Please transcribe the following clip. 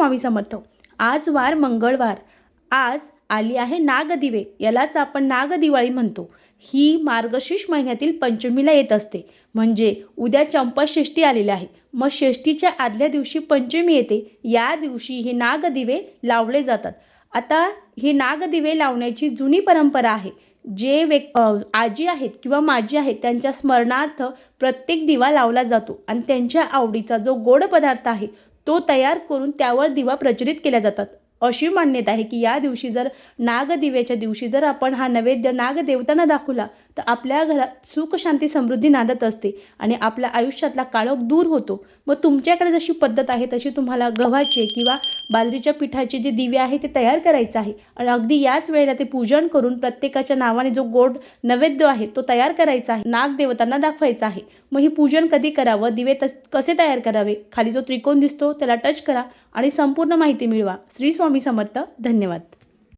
स्वामी समर्थ। आज वार मंगळवार। आज आली आहे नागदिवे, यालाच आपण नागदिवाळी म्हणतो। ही मार्गशीर्ष महिन्यातील पंचमीला येत असते, म्हणजे उद्या चंपाषष्ठी आलेली आहे। मग षष्ठीच्या आदल्या दिवशी पंचमी येते। या दिवशी हे नागदिवे लावले जातात। आता हे नागदिवे लावण्याची जुनी परंपरा आहे। जे आजी आहेत किंवा माजी आहेत त्यांच्या स्मरणार्थ प्रत्येक दिवा लावला जातो आणि त्यांच्या आवडीचा जो गोड पदार्थ आहे तो तयार करून त्यावर दिवा प्रज्वलित केल्या जातात। अशी मान्यता आहे की या दिवशी जर नागदिव्याच्या दिवशी जर आपण हा नैवेद्य नागदेवतांना दाखवला तर आपल्या घरात सुख शांती समृद्धी नांदत असते आणि आपल्या आयुष्यातला काळोख दूर होतो। मग तुमच्याकडे जशी पद्धत आहे तशी तुम्हाला गव्हाचे किंवा बाजरीच्या पिठाचे जे दिवे आहे ते तयार करायचे आहे आणि अगदी याच वेळेला ते पूजन करून प्रत्येकाच्या नावाने जो गोड नैवेद्य आहे तो तयार करायचा आहे, नागदेवतांना दाखवायचा आहे। मग हे पूजन कधी करावं, दिवे कसे तयार करावे, खाली जो त्रिकोण दिसतो त्याला टच करा आणि संपूर्ण माहिती मिळवा। श्री स्वामी समर्थ। धन्यवाद।